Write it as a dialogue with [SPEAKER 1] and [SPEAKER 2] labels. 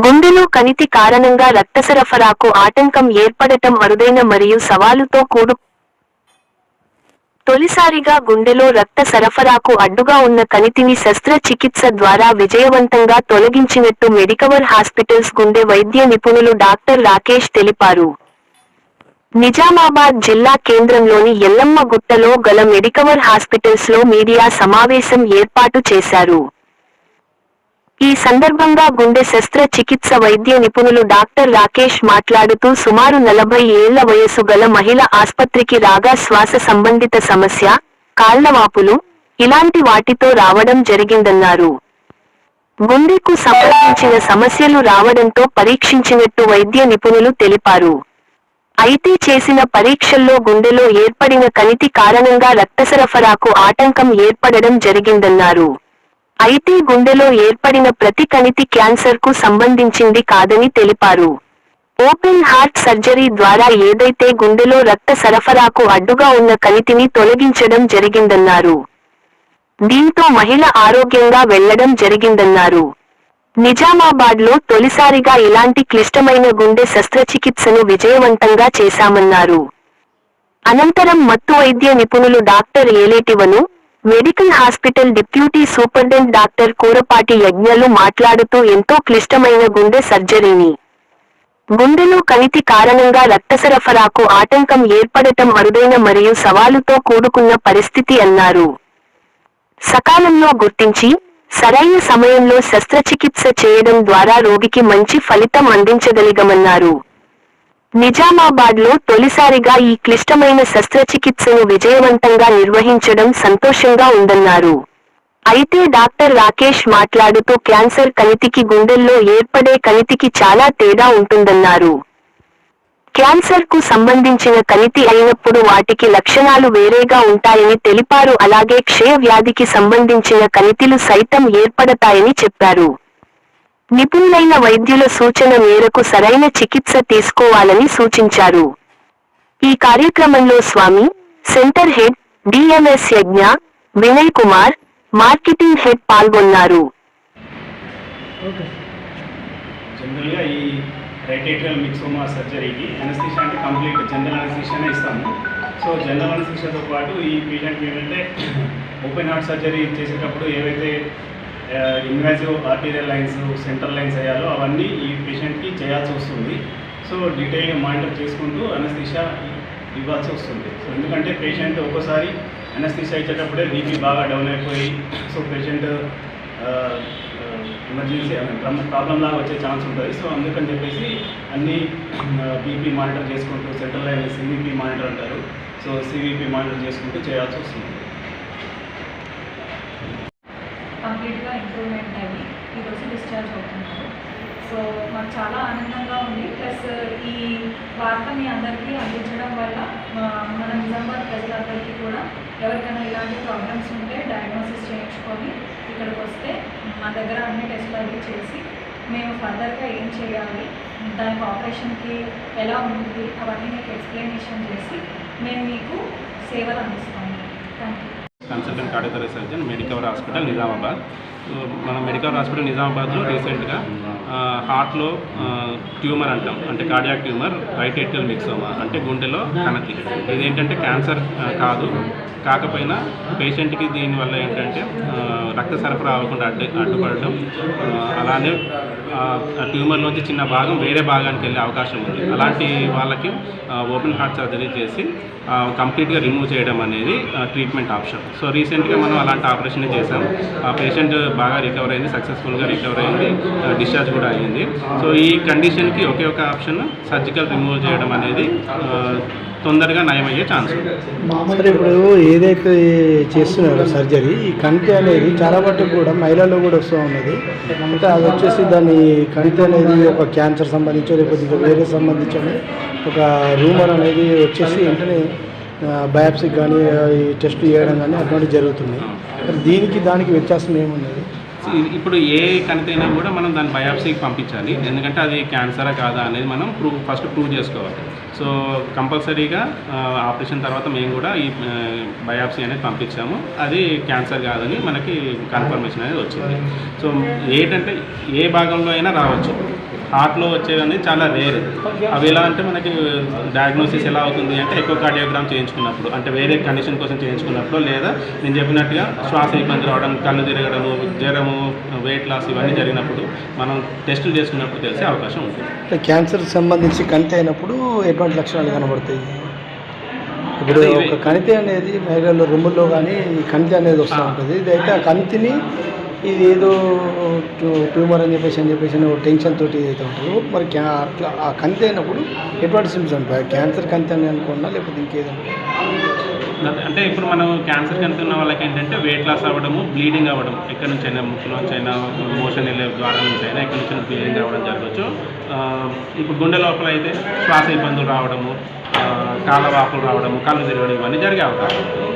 [SPEAKER 1] గుండెలో కణితి కారణంగా రక్త సరఫరాకు ఆటంకం ఏర్పడటం అరుదైన మరియు సవాలుతో తొలిసారిగా గుండెలో రక్త సరఫరాకు అడ్డుగా ఉన్న కణితిని శస్త్రచికిత్స ద్వారా విజయవంతంగా తొలగించినట్టు మెడికవర్ హాస్పిటల్స్ గుండె వైద్య నిపుణులు డాక్టర్ రాకేష్ తెలిపారు. నిజామాబాద్ జిల్లా కేంద్రంలోని ఎల్లమ్మ గుట్టలో గల మెడికవర్ హాస్పిటల్స్ లో మీడియా సమావేశం ఏర్పాటు చేశారు. ఈ సందర్భంగా గుండె శస్త్రచికిత్స వైద్య నిపుణులు డాక్టర్ రాకేష్ మాట్లాడుతూ సుమారు 40 ఏళ్ల వయసు గల మహిళ ఆస్పత్రికి రాగా శ్వాస సంబంధిత సమస్య, కాళ్లవాపులు, ఇలాంటి వాటితో రావడం జరిగిందన్నారు. గుండెకు సంబంధించిన సమస్యలు రావడంతో పరీక్షించినట్టు వైద్య నిపుణులు తెలిపారు. అయితే చేసిన పరీక్షల్లో గుండెలో ఏర్పడిన కణితి కారణంగా రక్త సరఫరాకు ఆటంకం ఏర్పడడం జరిగిందన్నారు. అయితే గుండెలో ఏర్పడిన ప్రతి కణితి క్యాన్సర్ కు సంబంధించింది కాదని తెలిపారు. ఓపెన్ హార్ట్ సర్జరీ ద్వారా ఏదైతే గుండెలో రక్త సరఫరాకు అడ్డుగా ఉన్న కణితిని తొలగించడం జరిగిందన్నారు. దీంతో మహిళ ఆరోగ్యంగా వెళ్లడం జరిగిందన్నారు. నిజామాబాద్ లో తొలిసారిగా ఇలాంటి క్లిష్టమైన గుండె శస్త్రచికిత్సను విజయవంతంగా చేశామన్నారు. అనంతరం మత్తు వైద్య నిపుణులు డాక్టర్ ఏలేటివను, medical hospital deputy superintendent doctor Kurapati యజ్ఞలు మాట్లాడుతూ ఎంతో క్లిష్టమైన గుండె సర్జరీని, గుండెలో కణితి కారణంగా రక్త సరఫరాకు ఆటంకం ఏర్పడటం అరుదైన మరియు సవాలుతో కూడుకున్న పరిస్థితి అన్నారు. సకాలంలో గుర్తించి సరైన సమయంలో శస్త్రచికిత్స చేయడం ద్వారా రోగికి మంచి ఫలితం అందించగలిగామన్నారు. నిజామాబాద్ లో తొలిసారిగా ఈ క్లిష్టమైన శస్త్రచికిత్సను విజయవంతంగా నిర్వహించడం సంతోషంగా ఉందన్నారు. అయితే డాక్టర్ రాకేష్ మాట్లాడుతూ క్యాన్సర్ కణితికి గుండెల్లో ఏర్పడే కణితికి చాలా తేడా ఉంటుందన్నారు. క్యాన్సర్ కు సంబంధించిన కణితి అయినప్పుడు వాటికి లక్షణాలు వేరేగా ఉంటాయని తెలిపారు. అలాగే క్షయ వ్యాధికి సంబంధించిన కణితిలు సైతం ఏర్పడతాయని చెప్పారు. నిపుణులైన వైద్యుల సూచన మేరకు సరైన చికిత్స తీసుకోవాలని సూచించారు. ఈ కార్యక్రమంలో స్వామి, సెంటర్ హెడ్, డిఎంఎస్ యజ్ఞ, వినయ్ కుమార్, మార్కెటింగ్ హెడ్ పాల్గొన్నారు.
[SPEAKER 2] జనరల్గా ఈ రైట్ ఏట్రియల్ మిక్సోమా సర్జరీకి అనస్థీషియా అంటే కంప్లీట్ జనరల్ అనస్థీషియానే ఇస్తాము. సో జనరల్ అనస్థీషియాతో పాటు ఈ పేషెంట్కి ఏంటంటే ఓపెన్ హార్ట్ సర్జరీ చేసేటప్పుడు ఏవైతే invasive arterial lines, central lines అయ్యాలో అవన్నీ ఈ పేషెంట్కి చేయాల్సి వస్తుంది. సో డీటెయిల్గా మానిటర్ చేసుకుంటూ అనస్థీషియా ఇవ్వాల్సి వస్తుంది. సో ఎందుకంటే పేషెంట్ ఒక్కోసారి అనస్థీషియా ఇచ్చేటప్పుడే బీపీ బాగా డౌన్ అయిపోయి సో పేషెంట్ ఎమర్జెన్సీ ప్రాబ్లం లాగా వచ్చే ఛాన్స్ ఉంటుంది. సో అందుకని చెప్పేసి అన్నీ బీపీ మానిటర్ చేసుకుంటూ సెంట్రల్ లైన్ సివిపి మానిటర్ అంటారు. సో సివిపి మానిటర్ చేసుకుంటూ చేయాల్సి వస్తుంది.
[SPEAKER 3] కంప్లీట్గా ఇంప్రూవ్మెంట్ అయ్యి ఈరోజు డిశ్చార్జ్ అవుతున్నారు. సో మాకు చాలా ఆనందంగా ఉంది. ప్లస్ ఈ వార్త మీ అందరికీ అందించడం వల్ల మన నిజామాబాద్ ప్రజలందరికీ కూడా ఎవరికైనా ఇలాంటి ప్రాబ్లమ్స్ ఉంటే డయాగ్నోసిస్ చేయించుకొని ఇక్కడికి వస్తే మా దగ్గర అన్ని టెస్ట్లు అవి చేసి మేము ఫర్దర్గా ఏం చేయాలి, దానికి ఆపరేషన్కి ఎలా ఉంటుంది అవన్నీ మీకు ఎక్స్ప్లెనేషన్ చేసి మేము మీకు సేవలు అందిస్తాము. Thank you.
[SPEAKER 4] Consultant cardiac surgeon, Medicover hospital Nizamabad. మన మెడికవర్ హాస్పిటల్ నిజామాబాద్లో రీసెంట్గా హార్ట్లో ట్యూమర్ అంటాం, అంటే కార్డియాక్ ట్యూమర్, రైట్ ఏట్రియల్ మిక్సోమా అంటే గుండెలో కణతి. ఇదేంటంటే క్యాన్సర్ కాదు, కాకపోయినా పేషెంట్కి దీనివల్ల ఏంటంటే రక్త సరఫరా అవ్వకుండా అడ్డుపడటం, అలానే ట్యూమర్లోంచి చిన్న భాగం వేరే భాగానికి వెళ్ళే అవకాశం ఉంది. అలాంటి వాళ్ళకి ఓపెన్ హార్ట్ సర్జరీ చేసి కంప్లీట్గా రిమూవ్ చేయడం అనేది ట్రీట్మెంట్ ఆప్షన్. సో రీసెంట్గా మనం అలాంటి ఆపరేషన్ చేసాం. ఆ పేషెంట్ బాగా రికవర్ అయింది, సక్సెస్ఫుల్గా రికవర్ అయింది, డిశ్చార్జ్ కూడా అయ్యింది. సో ఈ కండిషన్కి ఒకే ఒక ఆప్షన్ సర్జికల్ రిమూవ్ చేయడం అనేది తొందరగా నయమయ్యే ఛాన్స్ ఉంది.
[SPEAKER 5] సరే, ఇప్పుడు ఏదైతే చేస్తున్నారో సర్జరీ, ఈ కంటి అనేది చాలా మటుకు కూడా మహిళల్లో కూడా వస్తూ ఉన్నది. అంటే అది వచ్చేసి దాని కంటి అనేది ఒక క్యాన్సర్ సంబంధించి లేకపోతే వేరే సంబంధించి ఒక రూమర్ అనేది వచ్చేసి వెంటనే బయాప్సీకి కానీ ఈ టెస్ట్ చేయడం కానీ అటువంటి జరుగుతుంది. దానికి వ్యత్యాసం ఏమున్నది?
[SPEAKER 4] ఇప్పుడు ఏ కణితైనా కూడా మనం దాన్ని బయాప్సీకి పంపించాలి. ఎందుకంటే అది క్యాన్సరా కాదా అనేది మనం ఫస్ట్ ప్రూవ్ చేసుకోవాలి. సో కంపల్సరీగా ఆపరేషన్ తర్వాత మేము కూడా ఈ బయాప్సీ అనేది పంపించాము. అది క్యాన్సర్ కాదని మనకి కన్ఫర్మేషన్ అనేది వచ్చింది. సో ఏంటంటే ఏ భాగంలో అయినా రావచ్చు. హార్ట్లో వచ్చేవన్నీ చాలా రేర్. అవి ఎలా అంటే మనకి డయాగ్నోసిస్ ఎలా అవుతుంది అంటే ఎక్కువ కార్డియోగ్రామ్ చేయించుకున్నప్పుడు, అంటే వేరే కండిషన్ కోసం చేయించుకున్నప్పుడు, లేదా నేను చెప్పినట్టుగా శ్వాస ఇబ్బంది రావడం, కళ్ళు తిరగడము, జ్వరము, వెయిట్ లాస్ ఇవన్నీ జరిగినప్పుడు మనం టెస్టులు చేసుకున్నప్పుడు తెలిసే అవకాశం ఉంటుంది.
[SPEAKER 5] క్యాన్సర్కి సంబంధించి కంటి అయినప్పుడు ఎటువంటి లక్షణాలు కనబడతాయి? ఇప్పుడు ఒక కణితి అనేది మహిళల్లో రొమ్ముల్లో కానీ ఈ కణితి అనేది వస్తూ ఉంటుంది. ఇదైతే ఆ కణితిని ఇది ఏదో ట్యూమర్ అని చెప్పేసి టెన్షన్ తోటి అయితే ఉంటారు. మరి అట్లా ఆ కణితి అయినప్పుడు ఎటువంటి సిమ్టమ్స్ ఉంటాయి? క్యాన్సర్ కణితి అని అనుకున్నా లేకపోతే ఇంకేదంటే?
[SPEAKER 4] అంటే ఇప్పుడు మనం క్యాన్సర్ కనుక వాళ్ళకి ఏంటంటే వెయిట్ లాస్ అవ్వడము, బ్లీడింగ్ అవ్వడం, ఎక్కడి నుంచి అయినా ముక్కు నుంచి అయినా, మోషన్ వెళ్ళే ద్వారా నుంచి అయినా ఎక్కడి నుంచి బ్లీడింగ్ అవ్వడం జరగచ్చు. ఇప్పుడు గుండె లోపల అయితే శ్వాస ఇబ్బందులు రావడము, కాళ్ళ వాపులు రావడము, కళ్ళు తిరగడం ఇవన్నీ జరిగే అవకాశం ఉంటుంది.